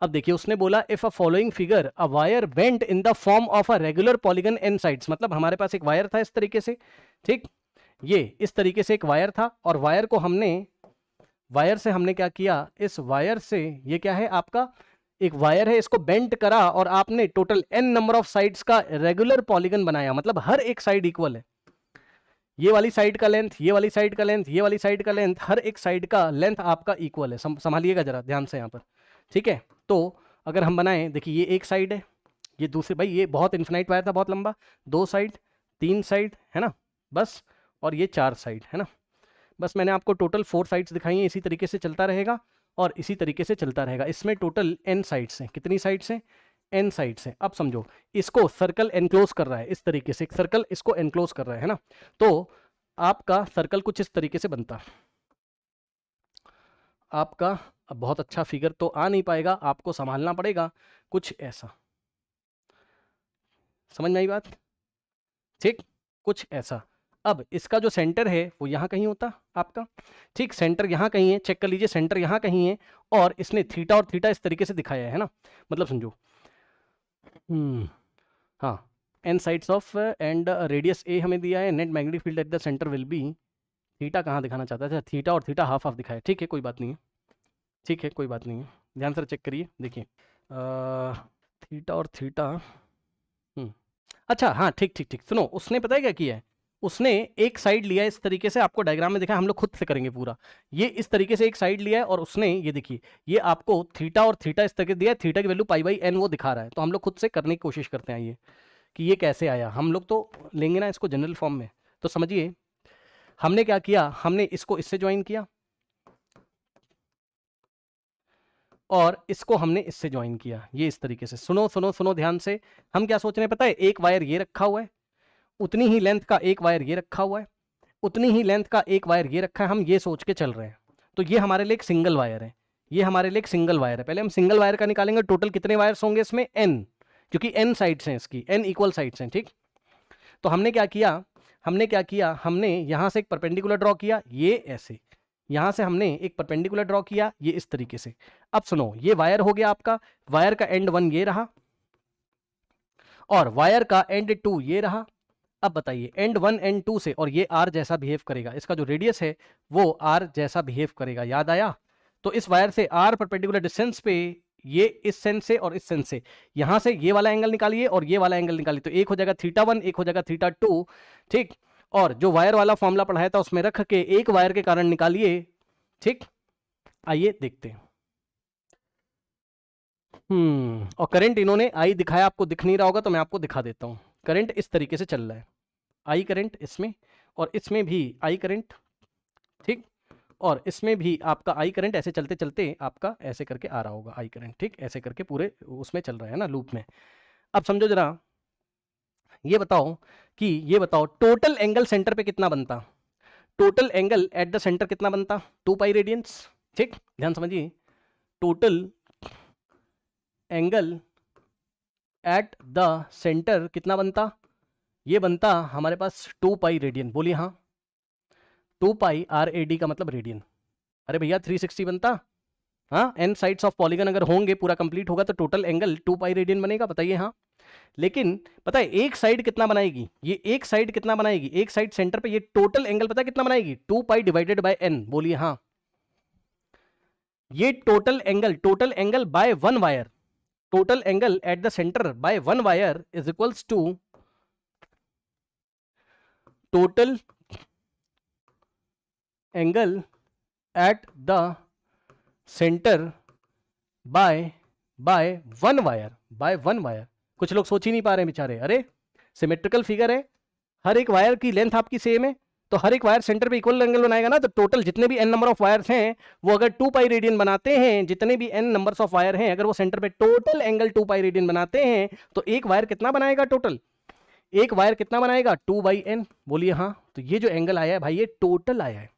अब देखिए उसने बोला if a following figure a wire bent in the form of a regular polygon n sides, मतलब हमारे पास एक वायर था इस तरीके से, ठीक, ये इस तरीके से एक वायर था, और वायर से हमने क्या किया, इस वायर से, ये क्या है आपका एक वायर है, इसको बेंट करा और आपने total n number of sides का रेगुलर पॉलीगन बनाया, मतलब हर एक साइड इक्वल है, ये वाली साइड का लेंथ, ये वाली साइड का लेंथ, ये वाली साइड का लेंथ, हर एक साइड का लेंथ आपका इक्वल है। संभालिएगा जरा ध्यान से यहाँ पर, ठीक है। तो अगर हम बनाएं, देखिए ये एक साइड है, ये दूसरी, भाई ये बहुत इन्फिनाइट वायर था, बहुत लंबा, 2 साइड, 3 साइड है ना, बस, और ये 4 साइड है ना, बस मैंने आपको टोटल 4 साइड्स दिखाई हैं। इसी तरीके से चलता रहेगा और इसी तरीके से चलता रहेगा। इसमें टोटल n साइड्स हैं, कितनी साइड्स हैं, n साइड्स हैं। अब समझो इसको सर्कल एनक्लोज कर रहा है, इस तरीके से एक सर्कल इसको एनक्लोज कर रहा है ना, तो आपका सर्कल कुछ इस तरीके से बनता आपका। अब बहुत अच्छा फिगर तो आ नहीं पाएगा, आपको संभालना पड़ेगा, कुछ ऐसा, समझ में आई बात, ठीक, कुछ ऐसा। अब इसका जो सेंटर है वो यहाँ कहीं होता आपका, ठीक, सेंटर यहाँ कहीं है, चेक कर लीजिए, सेंटर यहाँ कहीं है, और इसने थीटा और थीटा इस तरीके से दिखाया है ना, मतलब समझो, हाँ, n sides of and radius a हमें दिया है, net magnetic field at the centre will be, theta कहाँ दिखाना चाहता है, थीटा और थीटा हाफ हाफ दिखाया, ठीक है, कोई बात नहीं है, ठीक है, कोई बात नहीं है, ध्यान से चेक करिए, देखिए थीटा और थीटा, अच्छा हाँ, ठीक ठीक ठीक, सुनो, उसने पता है क्या किया है, उसने एक साइड लिया इस तरीके से, आपको डायग्राम में दिखा, हम लोग खुद से करेंगे पूरा, ये इस तरीके से एक साइड लिया है, और उसने ये देखिए, ये आपको थीटा और थीटा इस तरीके दिया है, थीटा की वैल्यू पाई बाई एन वो दिखा रहा है, तो हम लोग खुद से करने की कोशिश करते हैं ये, कि ये कैसे आया, हम लोग तो लेंगे ना इसको जनरल फॉर्म में। तो समझिए हमने क्या किया, हमने इसको इससे ज्वाइन किया और इसको हमने इससे ज्वाइन किया, ये इस तरीके से, सुनो सुनो सुनो ध्यान से, हम क्या सोच रहे हैं पता है, एक वायर ये रखा हुआ है, उतनी ही लेंथ का एक वायर ये रखा हुआ है, उतनी ही लेंथ का एक वायर ये रखा है, हम ये सोच के चल रहे हैं। तो ये हमारे लिए एक सिंगल वायर है, ये हमारे लिए एक सिंगल वायर है। पहले हम सिंगल वायर का निकालेंगे, टोटल कितने वायर्स होंगे इसमें, n, क्योंकि n साइड्स हैं इसकी, n इक्वल साइड्स हैं, ठीक। तो हमने क्या किया, हमने यहां से एक परपेंडिकुलर ड्रॉ किया, ये ऐसे, यहां से हमने एक परपेंडिकुलर ड्रॉ किया, ये इस तरीके से। अब सुनो, ये वायर हो गया आपका, वायर का एंड 1 ये रहा, और वायर का एंड 2 ये रहा। अब बताइए एंड 1 एंड 2 से, और ये आर जैसा बिहेव करेगा, इसका जो रेडियस है वो आर जैसा बिहेव करेगा, याद आया। तो इस वायर से आर परपेंडिकुलर डिस्टेंस पे, ये इस सेंस से और इस सेंस से, यहां से ये वाला एंगल निकालिए और ये वाला एंगल निकालिए, तो एक हो जाएगा θ1, एक हो जाएगा θ2, ठीक। और जो वायर वाला फॉर्मूला पढ़ाया था उसमें रख के एक वायर के कारण निकालिए, ठीक। आइए देखते हैं। और करंट इन्होंने आई दिखाया, आपको दिख नहीं रहा होगा तो मैं आपको दिखा देता हूं। करंट इस तरीके से चल रहा है, आई करंट इसमें, और इसमें भी आई करंट, ठीक, और इसमें भी आपका आई करंट ऐसे चलते चलते आपका ऐसे करके आ रहा होगा आई करंट, ठीक, ऐसे करके पूरे उसमें चल रहा है ना, लूप में। अब समझो जरा, ये बताओ टोटल एंगल सेंटर पे कितना बनता, total angle at the centre कितना बनता, 2 पाई रेडियंस, ठीक, ध्यान समझिए, total angle at the centre कितना बनता, ये बनता हमारे पास 2 पाई रेडियन, बोलिए हाँ, 2 पाई RAD का मतलब रेडियन। अरे भैया 360 बनता, हाँ, n साइड्स ऑफ पॉलीगन अगर होंगे, पूरा कंप्लीट होगा तो टोटल एंगल 2 पाई रेडियन बनेगा, बताइए हाँ। लेकिन पता है एक साइड कितना बनाएगी, ये एक साइड कितना बनाएगी, एक साइड सेंटर पे ये टोटल एंगल पता है कितना बनाएगी, 2 पाई डिवाइडेड बाय n, बोलिए हाँ। ये total angle by one wire, total angle at the centre by one wire is equals to total angle at the centre by one wire, कुछ लोग सोच ही नहीं पा रहे बेचारे। अरे सिमेट्रिकल फिगर है, हर एक वायर की लेंथ आपकी सेम है, तो हर एक वायर सेंटर पे इक्वल एंगल बनाएगा ना, तो टोटल जितने भी n नंबर ऑफ वायर्स हैं वो अगर 2 पाई रेडियन बनाते हैं, जितने भी n नंबर्स ऑफ वायर हैं अगर वो सेंटर पे टोटल एंगल 2 पाई रेडियन बनाते हैं, तो एक वायर कितना बनाएगा, टोटल एक वायर कितना बनाएगा, 2/n, बोलिए हाँ। तो ये जो एंगल आया है भाई, ये टोटल आया है,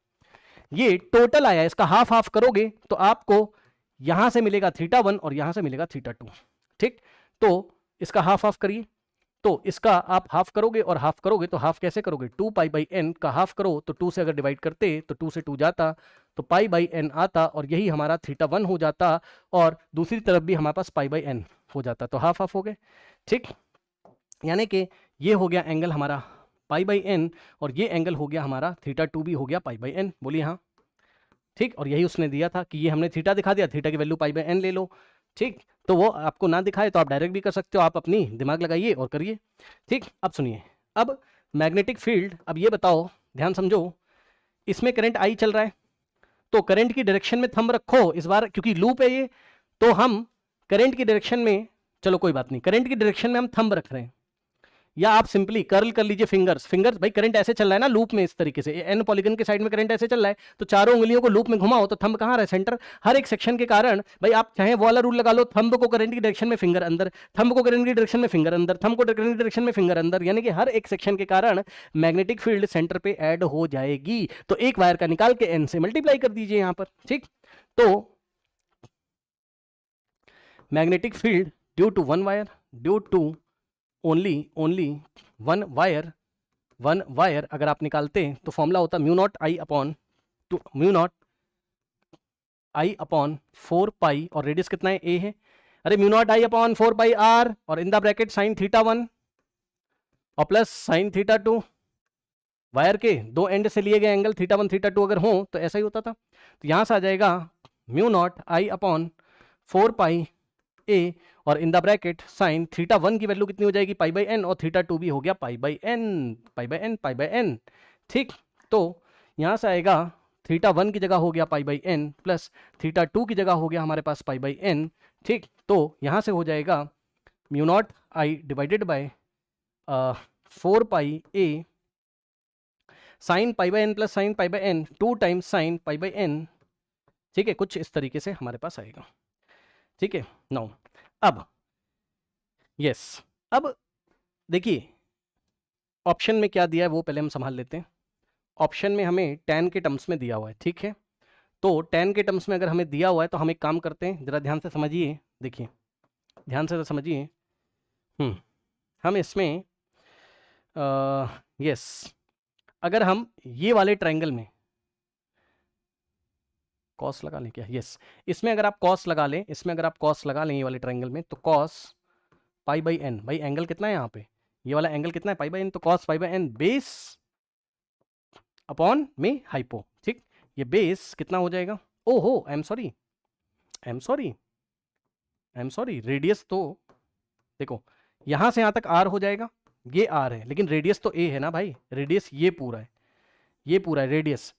ये टोटल आया है, इसका हाफ हाफ करोगे तो आपको यहां से मिलेगा θ1 और यहां से मिलेगा θ2, ठीक। तो इसका हाफ हाफ करिए, तो इसका आप हाफ करोगे और हाफ करोगे तो हाफ कैसे करोगे, 2 पाई/n का हाफ करो तो 2 से अगर डिवाइड करते तो 2 से 2 जाता तो पाई/n आता और यही हमारा θ1 हो जाता और दूसरी तरफ भी हमारे पास पाई/n हो जाता, तो हाफ हाफ हो गए। ठीक, यानी कि ये हो गया एंगल हमारा पाई/n और ये एंगल हो गया हमारा θ2 भी हो गया पाई/n। बोलिए हाँ। ठीक, और यही उसने दिया था कि ये हमने थीटा दिखा दिया, थीटा की वैल्यू पाई/n ले लो। ठीक, तो वो आपको ना दिखाए तो आप डायरेक्ट भी कर सकते हो, आप अपनी दिमाग लगाइए और करिए। ठीक, अब सुनिए, अब मैग्नेटिक फील्ड, अब ये बताओ, ध्यान समझो, इसमें करंट आई चल रहा है तो करंट की डायरेक्शन में थंब रखो इस बार, क्योंकि लूप है ये, तो हम करंट की डायरेक्शन में, चलो कोई बात नहीं, करंट की डायरेक्शन में हम थंब रख रहे हैं, या आप सिंपली कर्ल कर लीजिए फिंगर्स। फिंगर्स भाई करंट ऐसे चल रहा है ना लूप में, इस तरीके से एन पॉलीगन के साइड में करंट ऐसे चल रहा है, तो चारों उंगलियों को लूप में घुमाओ तो थंब कहाँ रहे, सेंटर। हर एक सेक्शन के कारण भाई आप चाहे वो वाला रूल लगा लो, थंब को करंट की डायरेक्शन में फिंगर अंदर, थंब को करंट की डायरेक्शन में फिंगर अंदर, थंब को करंट की डायरेक्शन में फिंगर अंदर, यानी कि हर एक सेक्शन के कारण मैग्नेटिक फील्ड सेंटर पे ऐड हो जाएगी। तो एक वायर का निकाल के एन से मल्टीप्लाई कर दीजिए यहां पर। ठीक, तो magnetic field due to one wire, due to only one wire अगर आप निकालते हैं तो फॉर्मूला होता mu naught I upon 4 pi, और रेडियस कितना है, ए है, अरे mu naught I upon 4 pi R, और इन द ब्रैकेट साइन θ1 और प्लस साइन θ2। वायर के दो एंड से लिए गए एंगल θ1 θ2 अगर हो तो ऐसा ही होता था। तो यहां से आ जाएगा mu naught I upon 4 pi a, और इन द ब्रैकेट साइन θ1 की वैल्यू कितनी हो जाएगी, पाई/n, और θ2 भी हो गया पाई/n। ठीक, तो यहां से आएगा θ1 की जगह हो गया पाई/n प्लस θ2 की जगह हो गया हमारे पास पाई/n। ठीक, तो यहां से हो जाएगा mu naught I divided by 4 pi a sine pi plus sine pi 2 times sine pi. ठीक है, कुछ इस तरीके से हमारे पास आएगा। ठीक है, नाउ अब यस, अब देखिए ऑप्शन में क्या दिया है वो पहले हम संभाल लेते हैं। ऑप्शन में हमें tan के टर्म्स में दिया हुआ है, ठीक है, तो tan के टर्म्स में अगर हमें दिया हुआ है तो हम एक काम करते हैं, जरा ध्यान से समझिए, देखिए ध्यान से समझिए। हम इसमें यस, अगर हम ये वाले ट्रायंगल में कॉस लगा लें क्या, यस, इसमें अगर आप कॉस लगा लें, इसमें अगर आप कॉस लगा लें ये वाले ट्रायंगल में, तो कॉस पाई/n, भाई एंगल कितना है यहाँ पे, ये वाला एंगल कितना है, पाई/n, तो कॉस पाई/n बेस अपॉन में हाइपो। ठीक, ये बेस कितना हो जाएगा, ओहो आई एम सॉरी, रेडियस तो देखो यहां से यहां तक r हो जाएगा, ये r है, लेकिन रेडियस तो a है ना भाई, रेडियस ये पूरा है, रेडियस,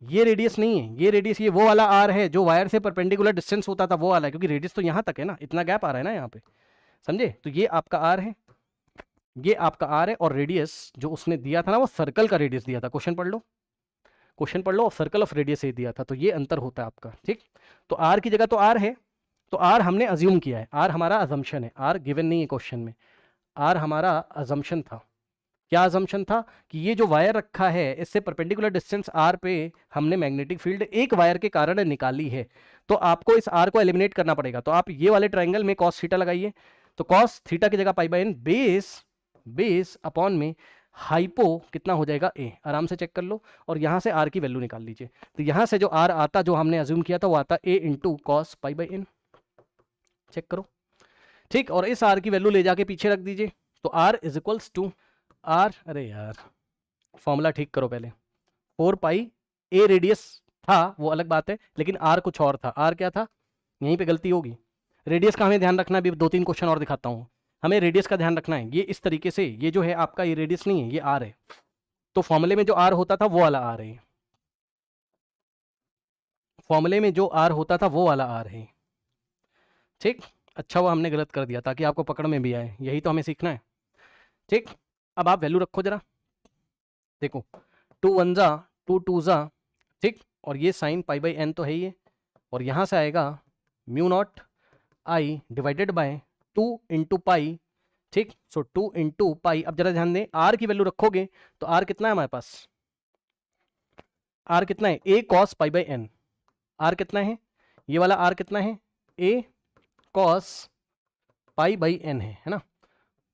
ये रेडियस नहीं है, ये रेडियस, ये वो वाला r है जो वायर से परपेंडिकुलर डिस्टेंस होता था वो वाला है, क्योंकि रेडियस तो यहां तक है ना, इतना गैप आ रहा है ना यहाँ पे, समझे। तो ये आपका r है, ये आपका r है, और रेडियस जो उसने दिया था ना वो सर्कल का रेडियस दिया था, क्वेश्चन पढ़ लो और सर्कल ऑफ रेडियस ये दिया था, तो ये अंतर होता है आपका। ठीक, तो r की जगह तो r है, तो r हमने अज्यूम किया है, r हमारा अजम्पशन है, r गिवन नहीं है क्वेश्चन में, r हमारा अजम्पशन था। क्या अजम्पशन था कि ये जो वायर रखा है इससे परपेंडिकुलर डिस्टेंस r पे हमने मैग्नेटिक फील्ड एक वायर के कारण निकाली है, तो आपको इस r को एलिमिनेट करना पड़ेगा। तो आप ये वाले ट्रायंगल में cos थीटा लगाइए, तो cos थीटा की जगह पाई/n बेस अपॉन में हाइपो कितना हो जाएगा a, आराम से चेक कर लो, और यहां से r की वैल्यू निकाल लीजिए। तो यहां से जो r आता, जो हमने अज्यूम किया था वो आता a इंटू कॉस पाई/n, चेक करो। ठीक, और इस r की वैल्यू ले जाके पीछे रख दीजिए, तो r is equals to r, अरे यार फॉर्मूला ठीक करो पहले, 4 पाई a रेडियस था वो अलग बात है, लेकिन r कुछ और था, r क्या था, यहीं पे गलती होगी, रेडियस का हमें ध्यान रखना है, अभी 2-3 क्वेश्चन और दिखाता हूं, हमें रेडियस का ध्यान रखना है। ये इस तरीके से, ये जो है आपका ये रेडियस नहीं है, ये r है, तो फॉर्मूले में जो r होता था वो वाला r है, फॉर्मूले में जो r होता था वो वाला r है। ठीक, अच्छा हुआ हमने गलत कर दिया ताकि आपको पकड़ में भी आए, यही तो हमें सीखना है। ठीक, अब आप वैल्यू रखो जरा, देखो 2 1 जा 2 2 जा, ठीक, और ये साइन पाई/n तो है ही है, और यहां से आएगा mu naught I divided by 2 into pi. ठीक, सो 2 इंटू पाई। अब जरा ध्यान दें, r की वैल्यू रखोगे तो r कितना है हमारे पास, r कितना है, a cos पाई/n, r कितना है, ये वाला r कितना है, a cos पाई/n है ना,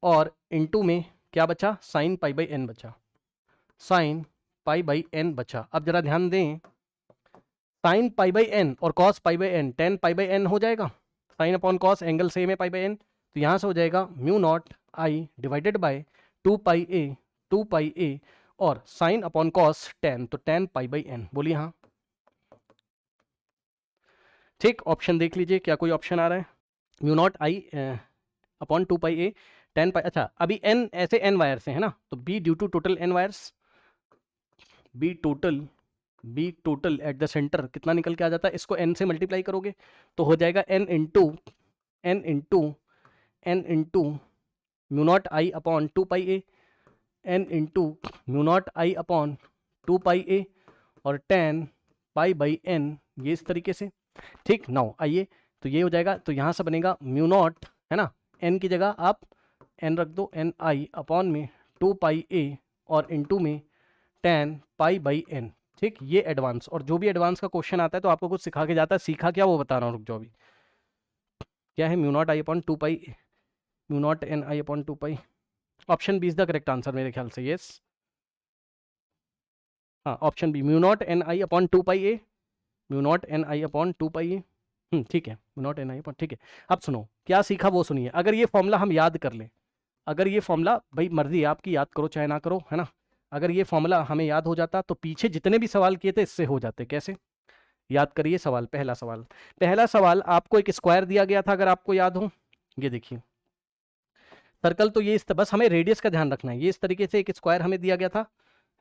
और इनटू में क्या बचा, साइन पाई बाई एन बचा, साइन पाई बाई एन बचा। अब जरा ध्यान दें, साइन पाई बाई एन और cos pi by n, tan pi by n हो जाएगा, sine upon cos angle same है पाई बाई एन, तो यहाँ से हो जाएगा mu naught I divided by 2 pi a और साइन अपॉन कॉस टेन, तो टेन पाई बाई एन। बोलिए हाँ। ठीक, ऑप्शन देख लीजिए क्या कोई ऑप्शन आ रहा है। Mu naught I upon 2 pi A, ten पाई, अच्छा अभी एन ऐसे एन वायर से है ना, तो B due to total n wires, B total at the centre कितना निकल के आ जाता है, इसको n से मल्टीप्लाई करोगे तो हो जाएगा n into mu naught I upon 2 pi A, n into mu naught I upon 2 pi a और 10 पाई बाई n, ये इस तरीके से। ठीक, नाउ आइए, तो ये हो जाएगा, तो यहाँ से बनेगा म्यू नॉट है ना, n की जगह आप n रख दो, n आई अपॉन में 2 पाई ए और इंटू में 10 पाई बाई n। ठीक, ये एडवांस, और जो भी एडवांस का क्वेश्चन आता है तो आपको कुछ सिखा के जाता है, सीखा क्या वो बता रहा हूँ, रुक जाओ अभी। क्या है, mu naught I upon 2 pi, mu naught n I upon 2 pi, option B is the correct answer मेरे ख्याल से, यस हाँ option B, mu naught n I upon 2 pi a, mu naught n I upon 2 pi a, ठीक है, mu naught n I upon, ठीक है। अब सुनो क्या सीखा वो सुनिए, अगर ये फॉर्मूला हम याद कर लें, अगर ये फॉर्मूला, भाई मर्जी आपकी, याद करो चाहे ना करो है ना, अगर ये फॉर्मूला हमें याद हो जाता तो पीछे जितने भी सवाल किए थे इससे हो जाते। कैसे, याद करिए सवाल, पहला सवाल आपको एक स्क्वायर दिया गया था, अगर आपको याद हो, ये देखिए सर्कल, तो ये बस हमें रेडियस का ध्यान रखना है, ये इस तरीके से एक स्क्वायर हमें दिया गया था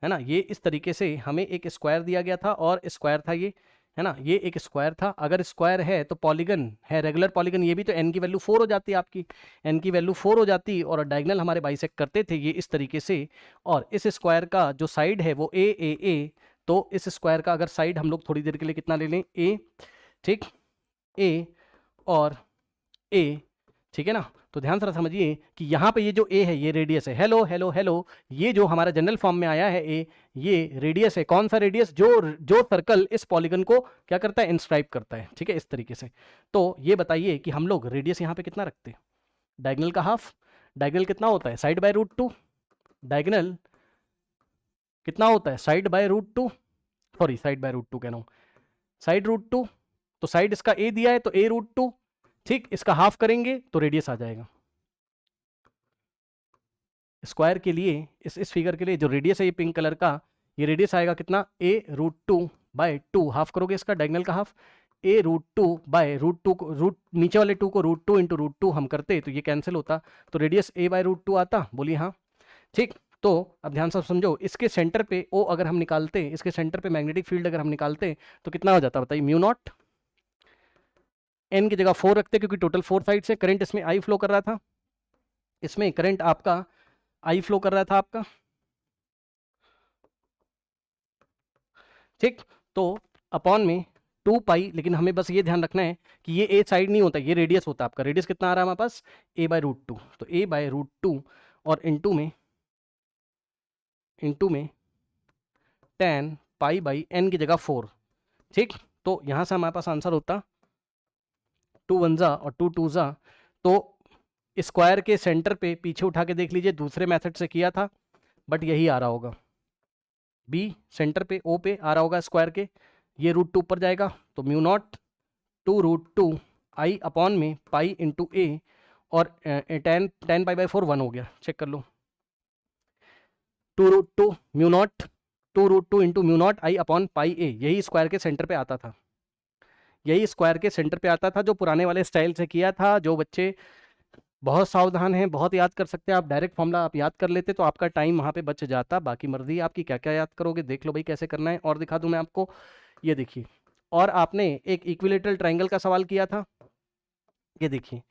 है ना, ये इस तरीके से हमें एक स्क्वायर दिया गया था और स्क्वायर था ये है ना, ये एक स्क्वायर था। अगर स्क्वायर है तो पॉलीगन है, रेगुलर पॉलीगन, ये भी तो n की वैल्यू 4 हो जाती है आपकी, n की वैल्यू 4 हो जाती, और डायगोनल हमारे बाइसेक्ट करते थे ये इस तरीके से, और इस स्क्वायर का जो साइड है वो ए, तो इस स्क्वायर का अगर साइड हम लोग थोड़ी देर के लिए कितना ले लें, ए, ठीक, ए और ए, ठीक है ना। तो ध्यान से समझिए कि यहाँ पे ये जो ए है ये रेडियस है, हेलो हेलो हेलो, ये जो हमारा जनरल फॉर्म में आया है ए, ये रेडियस है, कौन सा रेडियस, जो सर्कल इस पॉलीगन को क्या करता है, इंस्क्राइब करता है, ठीक है, इस तरीके से। तो ये बताइए कि हम लोग रेडियस यहाँ पे कितना रखते हैं, डायगोनल का हाफ, डायगोनल कितना होता है, साइड बाय रूट 2, डायगोनल कितना होता है, side by root 2, sorry side by root 2 कह रहा हूँ, साइड रूट 2, तो साइड इसका ए दिया है तो ए रूट 2, ठीक, इसका हाफ करेंगे तो रेडियस आ जाएगा। स्क्वायर के लिए इस फिगर के लिए जो रेडियस है ये पिंक कलर का, ये रेडियस आएगा कितना, ए रूट 2 बाय 2, हाफ करोगे इसका डायगोनल का half, a root 2 by root 2 को, रूट नीचे वाले 2 को रूट 2 इंटू रूट 2 हम करते तो ये कैंसिल होता, तो रेडियस ए बाय रूट 2 आता। बोलिए हाँ। ठीक, तो अब ध्यान से समझो, इसके सेंटर पे ओ अगर हम निकालते, इसके सेंटर पे मैग्नेटिक फील्ड अगर हम निकालते तो कितना हो जाता बताइए, म्यू नॉट, एन की जगह 4 रखते क्योंकि टोटल 4 साइड से करंट इसमें आई फ्लो कर रहा था, इसमें करंट आपका आई फ्लो कर रहा था आपका, ठीक, तो अपॉन में 2 पाई, लेकिन हमें बस ये ध्यान रखना है कि ये ए साइड नहीं होता, ये रेडियस होता है आपका, रेडियस कितना आ रहा है हमारे पास, ए बाय रूट 2, तो ए बाय रूट 2 और इंटू में 10 पाई बाई एन की जगह 4, ठीक, तो यहाँ से हमारे पास आंसर होता 2 1 जा और 2 2 जा, तो स्क्वायर के सेंटर पे पीछे उठा के देख लीजिए, दूसरे मेथड से किया था बट यही आ रहा होगा, बी सेंटर पे ओ पे आ रहा होगा स्क्वायर के, ये रूट 2 ऊपर जाएगा तो म्यू नॉट 2 रूट 2 आई अपॉन में पाई इंटू ए, और 10 पाई बाई 4 1 हो गया, चेक कर लो, 2 root 2 mu naught 2 root 2 into mu naught I upon pi a, यही स्क्वायर के सेंटर पे आता था, यही स्क्वायर के सेंटर पे आता था, जो पुराने वाले स्टाइल से किया था। जो बच्चे बहुत सावधान हैं, बहुत याद कर सकते हैं, आप डायरेक्ट फॉर्मूला आप याद कर लेते तो आपका टाइम वहाँ पे बच जाता, बाकी मर्जी है आपकी क्या क्या याद करोगे, देख लो भाई कैसे करना है। और दिखा दूं मैं आपको, ये देखिए, और आपने एक इक्विलेटरल ट्रायंगल का सवाल किया था, ये देखिए,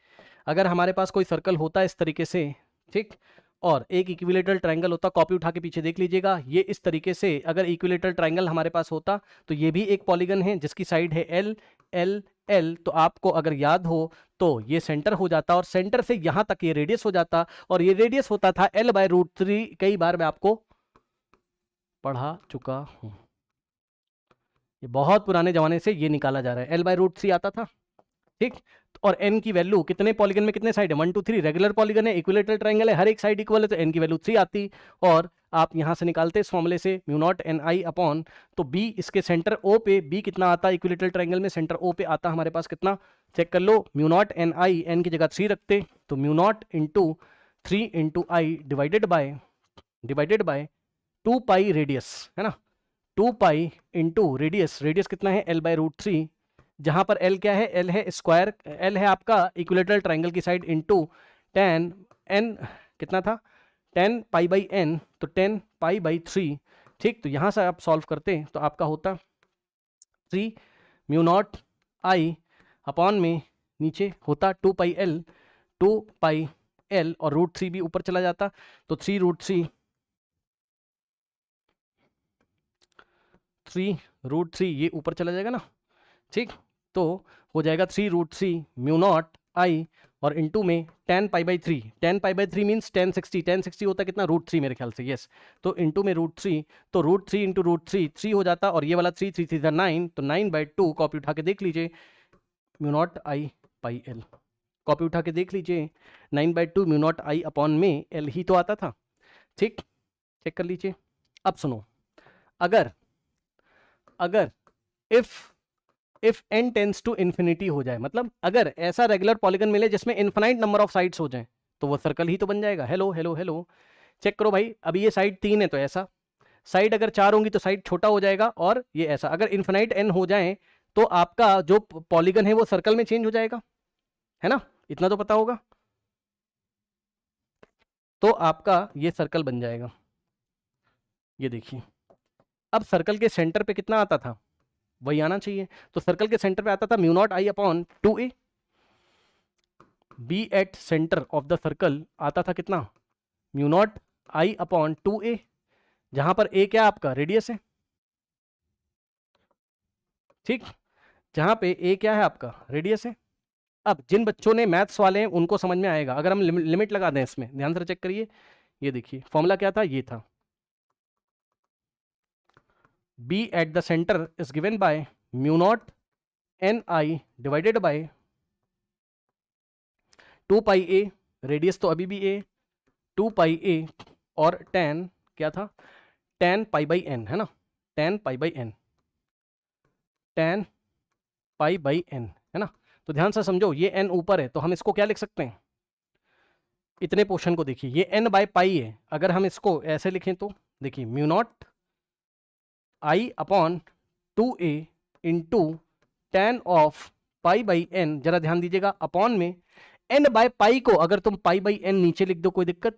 अगर हमारे पास कोई सर्कल होता है इस तरीके से, ठीक, और एक इक्विलेटरल ट्रायंगल होता, कॉपी उठा के पीछे देख लीजिएगा, ये इस तरीके से अगर इक्विलेटरल ट्रायंगल हमारे पास होता तो ये भी एक पॉलीगन है जिसकी साइड है एल एल एल, तो आपको अगर याद हो तो ये सेंटर हो जाता और सेंटर से यहां तक ये रेडियस हो जाता, और ये रेडियस होता था एल बाय रूट 3, कई बार मैं आपको पढ़ा चुका हूं, ये बहुत पुराने जमाने से ये निकाला जा रहा है, एल बाय रूट 3 आता था, ठीक, और n की वैल्यू कितने पॉलीगन में कितने साइड है 1 2 3 रेगुलर पॉलीगन है, इक्विलेटरल ट्रायंगल है, हर एक साइड इक्वल है, तो n की वैल्यू 3 आती। और आप यहां से निकालते इस फॉर्मूले से mu naught n I upon, तो b इसके सेंटर o पे b कितना आता है इक्विलेटरल ट्रायंगल में, सेंटर o पे आता हमारे पास कितना, चेक कर लो, mu naught n I, n की जगह 3 रखते तो mu naught into 3 into I divided by 2 pi radius है ना, 2 पाई इंटू रेडियस, रेडियस कितना है l बाय रूट 3, जहां पर l क्या है, l है स्क्वायर, l है आपका इक्विलेटरल ट्रायंगल की साइड, इंटू टेन n कितना था 10 पाई बाई n, तो 10 पाई बाई 3, ठीक। तो यहां से आप सॉल्व करते तो आपका होता 3 म्यू नॉट आई अपॉन में नीचे होता 2 पाई l और रूट 3 भी ऊपर चला जाता, तो 3 रूट 3 ये ऊपर चला जाएगा ना, ठीक। तो हो जाएगा 3 रूट 3 म्यू नॉट आई और इंटू में 10 pi by 3, 10 pi by 3 means 1060 होता है कितना रूट 3 मेरे ख्याल से, यस। तो इंटू में रूट 3, तो रूट 3 इंटू रूट 3 हो जाता, और ये वाला 3 3 3 9, तो 9 बाई 2 कॉपी उठा के देख लीजिए, म्यू नॉट आई पाई एल, कॉपी उठा के देख लीजिए, 9 by 2 mu naught I upon में एल ही तो आता था, ठीक। चेक कर लीजिए। अब सुनो, अगर if n tends to infinity हो जाए, मतलब अगर ऐसा रेगुलर पॉलीगन मिले जिसमें इन्फिनाइट नंबर ऑफ साइड्स हो जाए, तो वो सर्कल ही तो बन जाएगा। हेलो हेलो हेलो, चेक करो भाई, अभी ये साइड 3 है तो ऐसा, साइड अगर 4 होंगी तो साइड छोटा हो जाएगा, और ये ऐसा, अगर इन्फिनाइट n हो जाए तो आपका जो पॉलीगन है वो सर्कल में चेंज हो जाएगा, है ना, इतना तो पता होगा। तो आपका ये सर्कल बन जाएगा, ये देखिए। अब सर्कल के सेंटर पे कितना आता था, वही आना चाहिए, तो सर्कल के सेंटर पे आता था mu naught I upon 2a, B at centre of the circle आता था कितना, mu naught I upon 2a, जहां पर a क्या आपका रेडियस है, ठीक, जहां पे a क्या है आपका रेडियस है। अब जिन बच्चों ने मैथ्स वाले हैं उनको समझ में आएगा, अगर हम लिमिट लगा दें इसमें, ध्यान से चेक करिए, ये देखिए फॉर्मूला क्या था, ये था b at the center is given by mu naught ni divided by 2 pi a, radius तो अभी भी a, 2 pi a और tan क्या था, tan pi by n है ना, tan pi by n, tan pi by n है ना। तो ध्यान से समझो, ये n ऊपर है तो हम इसको क्या लिख सकते हैं, इतने पोर्शन को देखिए, ये n बाय पाई है, अगर हम इसको ऐसे लिखें तो देखिए mu naught I upon 2a into ten of pi by n, जरा ध्यान दीजिएगा, अपॉन में n बाय पाई को अगर तुम पाई बाई n नीचे लिख दो कोई दिक्कत,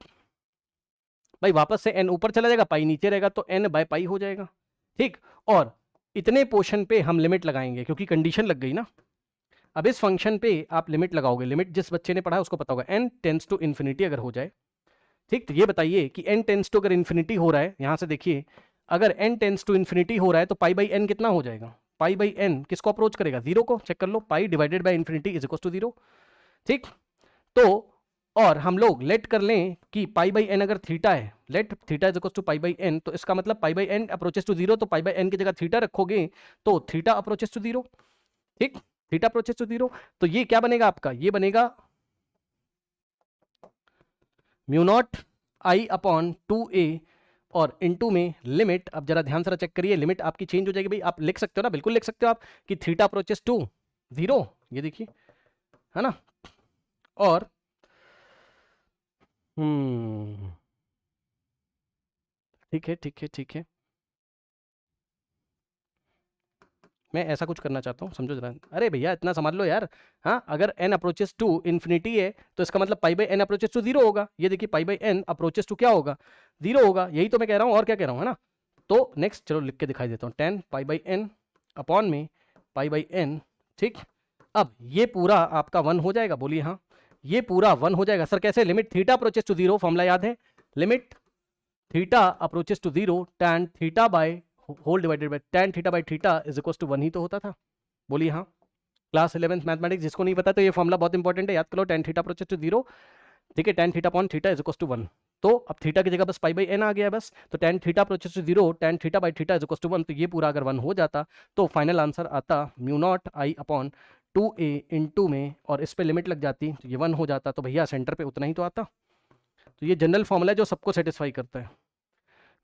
भाई वापस से n ऊपर चला जाएगा पाई नीचे रहेगा, तो n बाय पाई हो जाएगा, ठीक। और इतने पोर्शन पे हम लिमिट लगाएंगे क्योंकि कंडीशन लग गई ना। अब इस फंक्शन पे आप लिमिट लगाओगे, लिमिट जिस बच्चे ने पढ़ा है उसको पता होगा, n टेंस टू इन्फिनिटी अगर हो जाए, ठीक, तो ये बताइए कि n टेंस टू अगर इन्फिनिटी हो रहा है, यहां से देखिए, अगर n टेंस टू इन्फिनिटी हो रहा है तो पाई बाई n कितना हो जाएगा, पाई बाई n किसको अप्रोच करेगा, जीरो को, चेक कर लो, pi divided by infinity is equal to zero, ठीक। तो और हम लोग लेट कर लें कि पाई बाई n अगर थीटा है, let theta is equal to pi by n, तो इसका मतलब pi by n approaches to zero, तो पाई बाई n की जगह थीटा रखोगे तो थीटा अप्रोचेस टू जीरो, ठीक, थीटा अप्रोचेस टू जीरो, तो ये क्या बनेगा आपका, ये बनेगा mu naught I upon 2a और इनटू में लिमिट, अब जरा ध्यान से चेक करिए, लिमिट आपकी चेंज हो जाएगी भाई, आप लिख सकते हो ना, बिल्कुल लिख सकते हो आप कि थीटा अप्रोचेस टू जीरो, ये देखिए है ना, और ठीक है ठीक है ठीक है, मैं ऐसा कुछ करना चाहता हूँ, समझो जरा, अरे भैया इतना समझ लो यार, हाँ, अगर n अप्रोचेस टू इन्फिनिटी है तो इसका मतलब pi by n approaches to zero होगा, ये देखिए pi by n approaches to क्या होगा, जीरो होगा, यही तो मैं कह रहा हूँ, और क्या कह रहा हूँ, है ना। तो नेक्स्ट चलो लिख के दिखाई देता हूँ, 10 पाई बाई n अपॉन में पाई बाई n, ठीक। अब ये पूरा आपका 1 हो जाएगा, बोलिए हाँ, ये पूरा 1 हो जाएगा, सर कैसे, limit theta approaches to zero, formula याद है, limit theta approaches to zero tan theta by whole divided by tan theta by theta is equal to 1 ही तो होता था, बोलिए हाँ। क्लास 11th मैथमेटिक्स जिसको नहीं पता तो ये फॉर्मूला बहुत इंपॉर्टेंट है, याद करो, tan theta approaches to zero, ठीक है, tan theta upon theta is equal to 1, तो अब थीटा की जगह बस पाई बाई n आ गया है बस, तो tan theta approaches to zero tan theta by theta is equal to 1, तो ये पूरा अगर 1 हो जाता तो फाइनल आंसर आता mu naught I upon 2a into में और इस पे लिमिट लग जाती तो ये 1 हो जाता, तो भैया सेंटर पे उतना ही तो आता। तो ये जनरल फॉर्मूला है जो सबको सेटिस्फाई करता है।